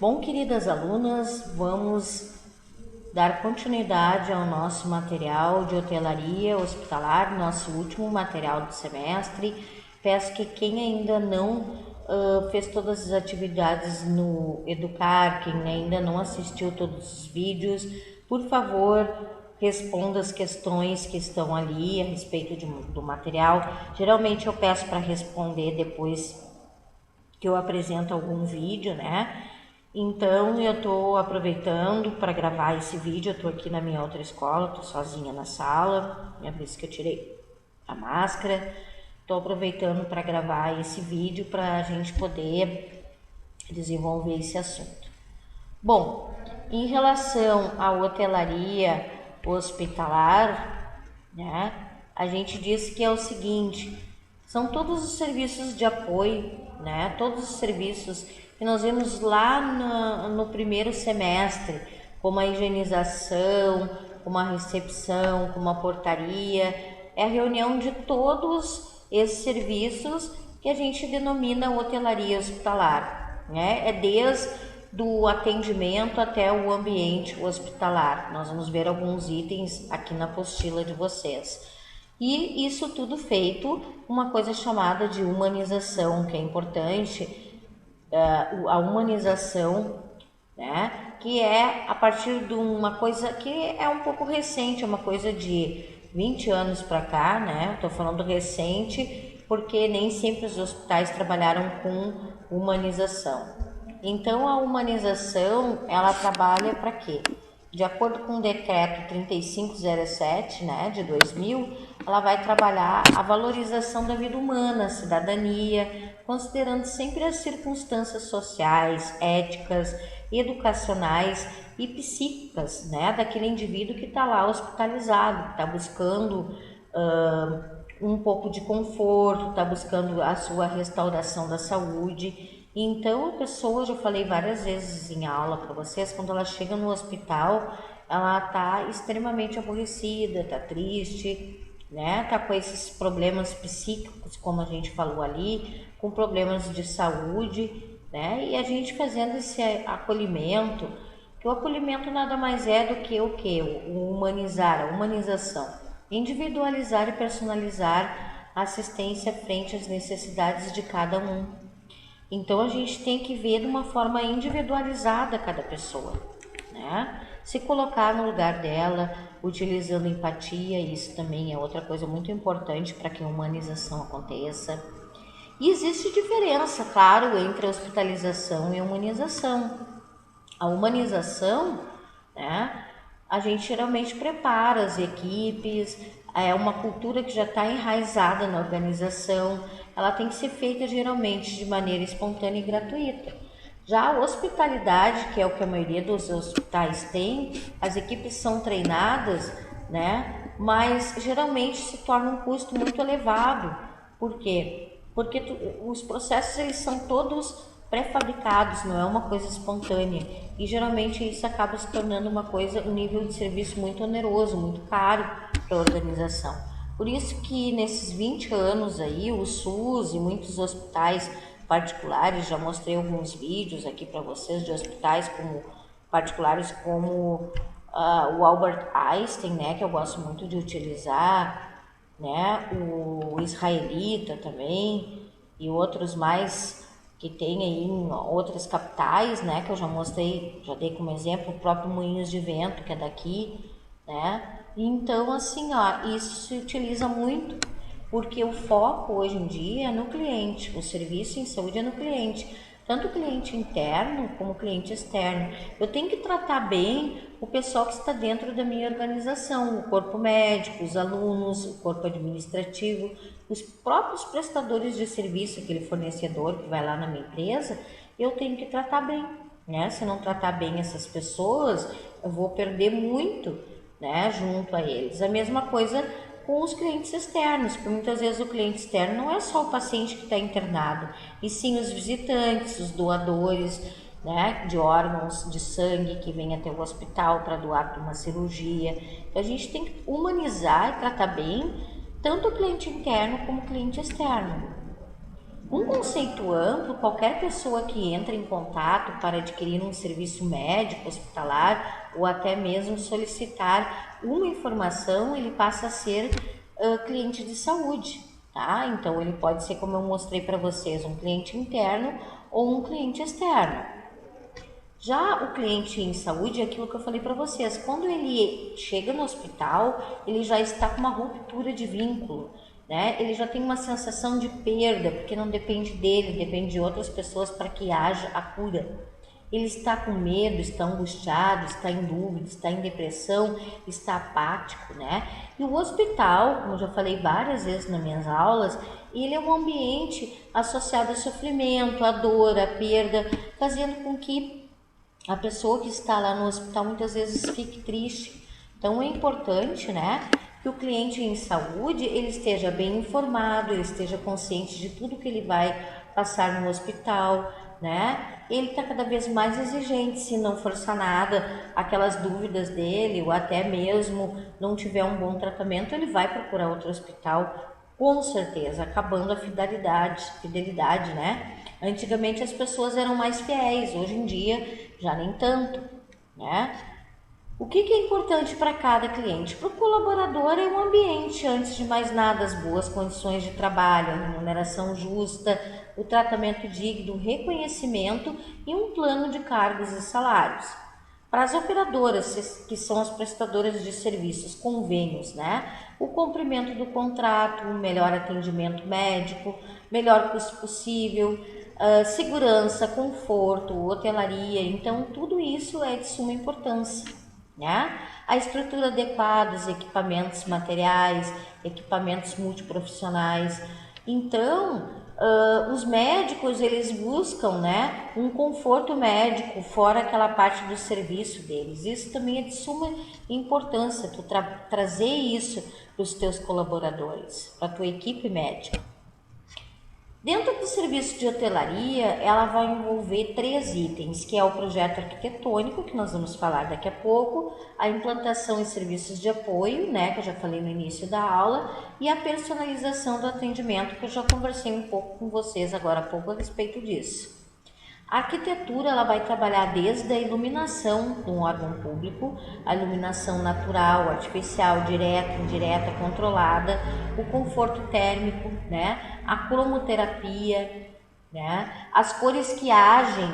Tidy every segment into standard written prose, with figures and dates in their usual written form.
Bom, queridas alunas, vamos dar continuidade ao nosso material de hotelaria hospitalar, nosso último material do semestre. Peço que quem ainda não fez todas as atividades no Educar, quem ainda não assistiu todos os vídeos, por favor, responda as questões que estão ali a respeito do material. Geralmente eu peço para responder depois que eu apresento algum vídeo, né? Então eu estou aproveitando para gravar esse vídeo. Eu estou aqui na minha outra escola, estou sozinha na sala, minha vez que eu tirei a máscara. Estou aproveitando para gravar esse vídeo para a gente poder desenvolver esse assunto. Bom, em relação à hotelaria hospitalar, né, a gente diz que é o seguinte: são todos os serviços de apoio, né, todos os serviços que nós vimos lá no primeiro semestre, como a higienização, como a recepção, como a portaria. É a reunião de todos esses serviços que a gente denomina hotelaria hospitalar, né? É desde do atendimento até o ambiente hospitalar. Nós vamos ver alguns itens aqui na apostila de vocês. E isso tudo feito uma coisa chamada de humanização, que é importante, a humanização, né? Que é a partir de uma coisa que é um pouco recente, é uma coisa de 20 anos para cá, né? Estou falando recente porque nem sempre os hospitais trabalharam com humanização. Então a humanização, ela trabalha para quê? De acordo com o decreto 3507, né, de 2000, ela vai trabalhar a valorização da vida humana, a cidadania, considerando sempre as circunstâncias sociais, éticas, educacionais e psíquicas, né, daquele indivíduo que está lá hospitalizado, que está buscando um pouco de conforto, está buscando a sua restauração da saúde. Então a pessoa, já falei várias vezes em aula para vocês, quando ela chega no hospital, ela está extremamente aborrecida, está triste, né? Tá com esses problemas psíquicos, como a gente falou ali, com problemas de saúde, né? E a gente fazendo esse acolhimento, que o acolhimento nada mais é do que o que? O humanizar, a humanização, individualizar e personalizar a assistência frente às necessidades de cada um. Então a gente tem que ver de uma forma individualizada cada pessoa, né? Se colocar no lugar dela, utilizando empatia, isso também é outra coisa muito importante para que a humanização aconteça. E existe diferença, claro, entre a hospitalização e a humanização. A humanização, né, a gente geralmente prepara as equipes, é uma cultura que já está enraizada na organização, ela tem que ser feita geralmente de maneira espontânea e gratuita. Já a hospitalidade, que é o que a maioria dos hospitais tem, as equipes são treinadas, né, mas geralmente se torna um custo muito elevado. Por quê? Porque os processos eles são todos pré-fabricados, não é uma coisa espontânea. E geralmente isso acaba se tornando uma coisa, um nível de serviço muito oneroso, muito caro para a organização. Por isso que nesses 20 anos aí, o SUS e muitos hospitais particulares, já mostrei alguns vídeos aqui para vocês de hospitais como particulares como o Albert Einstein, né, que eu gosto muito de utilizar, né, o israelita também e outros mais que tem aí em outras capitais, né, que eu já mostrei, já dei como exemplo, o próprio Moinhos de Vento, que é daqui, né. Então, assim, ó, isso se utiliza muito porque o foco hoje em dia é no cliente, o serviço em saúde é no cliente, tanto o cliente interno como o cliente externo. Eu tenho que tratar bem o pessoal que está dentro da minha organização, o corpo médico, os alunos, o corpo administrativo, os próprios prestadores de serviço, aquele fornecedor que vai lá na minha empresa, eu tenho que tratar bem, né? Se não tratar bem essas pessoas, eu vou perder muito, né, junto a eles. A mesma coisa com os clientes externos, porque muitas vezes o cliente externo não é só o paciente que está internado, e sim os visitantes, os doadores, né, de órgãos, de sangue que vêm até o hospital para doar para uma cirurgia. Então a gente tem que humanizar e tratar bem tanto o cliente interno como o cliente externo. Um conceito amplo, qualquer pessoa que entra em contato para adquirir um serviço médico, hospitalar ou até mesmo solicitar uma informação, ele passa a ser cliente de saúde, tá? Então ele pode ser, como eu mostrei para vocês, um cliente interno ou um cliente externo. Já o cliente em saúde é aquilo que eu falei para vocês. Quando ele chega no hospital, ele já está com uma ruptura de vínculo, né? Ele já tem uma sensação de perda, porque não depende dele, depende de outras pessoas para que haja a cura. Ele está com medo, está angustiado, está em dúvida, está em depressão, está apático, né? E o hospital, como eu já falei várias vezes nas minhas aulas, ele é um ambiente associado a sofrimento, a dor, a perda, fazendo com que a pessoa que está lá no hospital muitas vezes fique triste. Então é importante, né, que o cliente em saúde ele esteja bem informado, ele esteja consciente de tudo que ele vai passar no hospital, né? Ele está cada vez mais exigente, se não for sanada aquelas dúvidas dele ou até mesmo não tiver um bom tratamento, ele vai procurar outro hospital com certeza, acabando a fidelidade, né? Antigamente as pessoas eram mais fiéis, hoje em dia já nem tanto, né? O que é importante para cada cliente? Para o colaborador é um ambiente, antes de mais nada, as boas condições de trabalho, a remuneração justa, o tratamento digno, o reconhecimento e um plano de cargos e salários. Para as operadoras, que são as prestadoras de serviços, convênios, né? O cumprimento do contrato, o melhor atendimento médico, melhor custo possível, segurança, conforto, hotelaria. Então, tudo isso é de suma importância, né? A estrutura adequada, os equipamentos materiais, equipamentos multiprofissionais. Então, os médicos eles buscam, né, um conforto médico fora aquela parte do serviço deles. Isso também é de suma importância, tu trazer isso para os teus colaboradores, para a tua equipe médica. Dentro do serviço de hotelaria, ela vai envolver 3 itens, que é o projeto arquitetônico, que nós vamos falar daqui a pouco, a implantação e serviços de apoio, né, que eu já falei no início da aula, e a personalização do atendimento, que eu já conversei um pouco com vocês agora há pouco a respeito disso. A arquitetura ela vai trabalhar desde a iluminação de um órgão público, a iluminação natural, artificial, direta, indireta, controlada, o conforto térmico, né? A cromoterapia, né? As cores que agem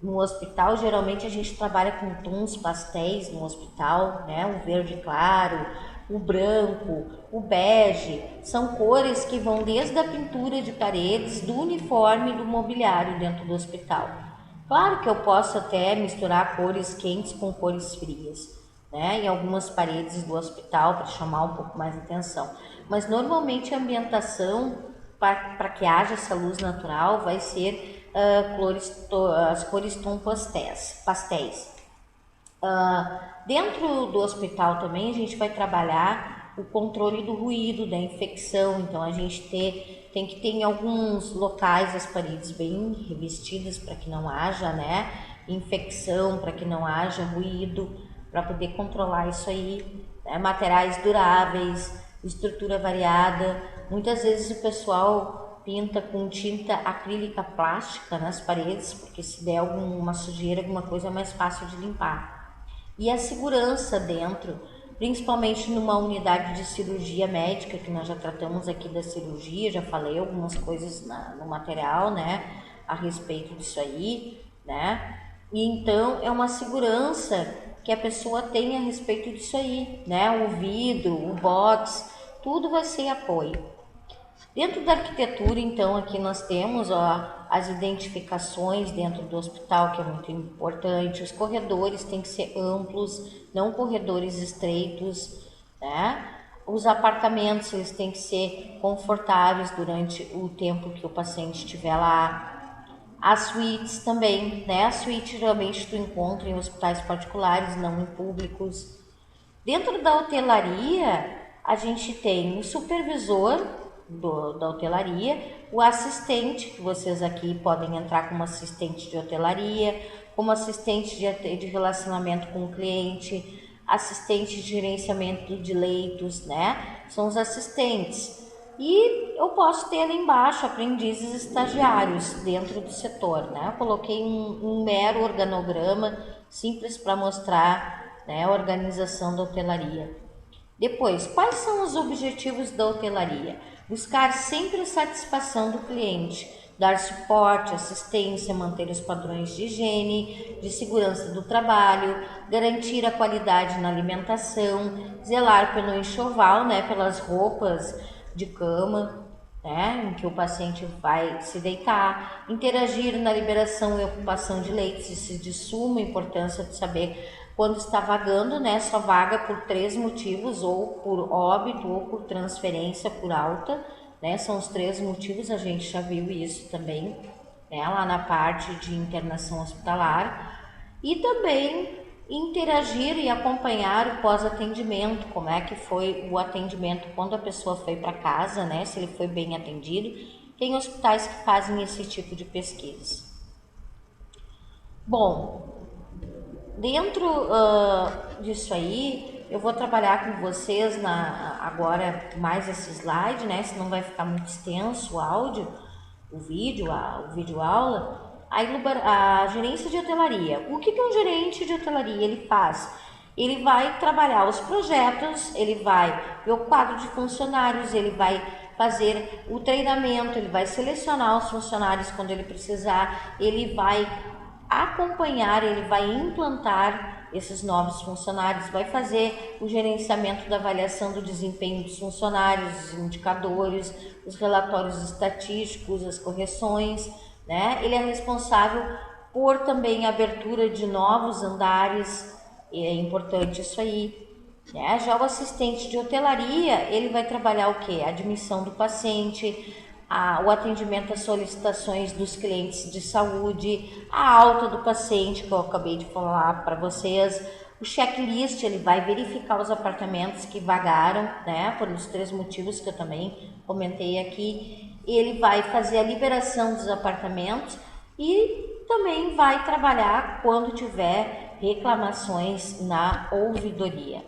no hospital, geralmente a gente trabalha com tons pastéis no hospital, né? O verde claro, o branco, o bege, são cores que vão desde a pintura de paredes, do uniforme e do mobiliário dentro do hospital. Claro que eu posso até misturar cores quentes com cores frias, né, em algumas paredes do hospital para chamar um pouco mais a atenção. Mas normalmente a ambientação para que haja essa luz natural vai ser as cores tom pastéis. Dentro do hospital também a gente vai trabalhar o controle do ruído, da infecção, então a gente tem que ter em alguns locais as paredes bem revestidas para que não haja, né, infecção, para que não haja ruído, para poder controlar isso aí, né, materiais duráveis, estrutura variada. Muitas vezes o pessoal pinta com tinta acrílica plástica nas paredes, porque se der alguma sujeira, alguma coisa é mais fácil de limpar. E a segurança dentro, principalmente numa unidade de cirurgia médica, que nós já tratamos aqui da cirurgia, já falei algumas coisas no material, né, a respeito disso aí, né, e então é uma segurança que a pessoa tem a respeito disso aí, né, o vidro, o box, tudo vai ser apoio. Dentro da arquitetura, então, aqui nós temos as identificações dentro do hospital, que é muito importante. Os corredores têm que ser amplos, não corredores estreitos, né? Os apartamentos, eles têm que ser confortáveis durante o tempo que o paciente estiver lá. As suítes também, né? A suíte geralmente tu encontra em hospitais particulares, não em públicos. Dentro da hotelaria, a gente tem o supervisor da hotelaria, o assistente, que vocês aqui podem entrar como assistente de hotelaria, como assistente de relacionamento com o cliente, assistente de gerenciamento de leitos, né? São os assistentes. E eu posso ter ali embaixo aprendizes estagiários dentro do setor, né? Eu coloquei um mero organograma simples para mostrar, né, a organização da hotelaria. Depois, quais são os objetivos da hotelaria? Buscar sempre a satisfação do cliente, dar suporte, assistência, manter os padrões de higiene, de segurança do trabalho, garantir a qualidade na alimentação, zelar pelo enxoval, né, pelas roupas de cama, né, em que o paciente vai se deitar, interagir na liberação e ocupação de leitos, isso é de suma importância de saber quando está vagando, né, só vaga por 3 motivos, ou por óbito, ou por transferência por alta, né, são os 3 motivos, a gente já viu isso também, né, lá na parte de internação hospitalar, e também interagir e acompanhar o pós-atendimento, como é que foi o atendimento quando a pessoa foi para casa, né, se ele foi bem atendido. Tem hospitais que fazem esse tipo de pesquisa. Bom, dentro disso aí, eu vou trabalhar com vocês agora mais esse slide, né? Senão vai ficar muito extenso o áudio, o vídeo aula. A gerência de hotelaria. O que um gerente de hotelaria ele faz? Ele vai trabalhar os projetos, ele vai ver o quadro de funcionários, ele vai fazer o treinamento, ele vai selecionar os funcionários quando ele precisar, ele vai acompanhar, ele vai implantar esses novos funcionários, vai fazer o gerenciamento da avaliação do desempenho dos funcionários, os indicadores, os relatórios estatísticos, as correções, né? Ele é responsável por também a abertura de novos andares, é importante isso aí. Né? Já o assistente de hotelaria, ele vai trabalhar o quê? A admissão do paciente, o atendimento às solicitações dos clientes de saúde, a alta do paciente, que eu acabei de falar para vocês, o checklist, ele vai verificar os apartamentos que vagaram, né, por os 3 motivos que eu também comentei aqui, ele vai fazer a liberação dos apartamentos e também vai trabalhar quando tiver reclamações na ouvidoria.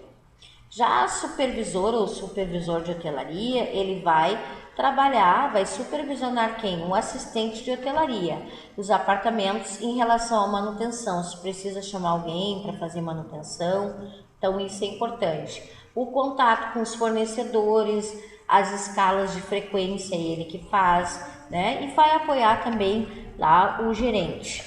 Já a supervisora ou supervisor de hotelaria, ele vai trabalhar, vai supervisionar quem? Um assistente de hotelaria, os apartamentos em relação à manutenção, se precisa chamar alguém para fazer manutenção, então isso é importante. O contato com os fornecedores, as escalas de frequência ele que faz, né? E vai apoiar também lá o gerente.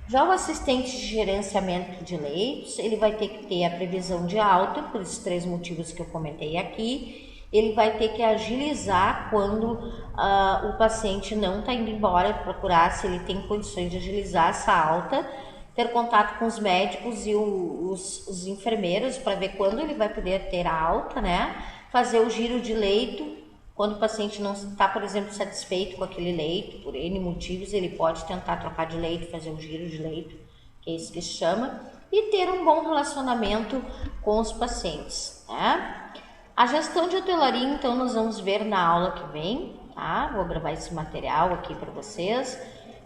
Já o assistente de gerenciamento de leitos, ele vai ter que ter a previsão de alta, por esses 3 motivos que eu comentei aqui. Ele vai ter que agilizar quando o paciente não está indo embora, procurar se ele tem condições de agilizar essa alta, ter contato com os médicos e os enfermeiros para ver quando ele vai poder ter a alta, né? Fazer o giro de leito. Quando o paciente não está, por exemplo, satisfeito com aquele leito, por N motivos, ele pode tentar trocar de leito, fazer um giro de leito, que é isso que se chama, e ter um bom relacionamento com os pacientes, né? A gestão de hotelaria, então, nós vamos ver na aula que vem, tá? Vou gravar esse material aqui para vocês.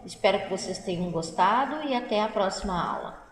Espero que vocês tenham gostado e até a próxima aula.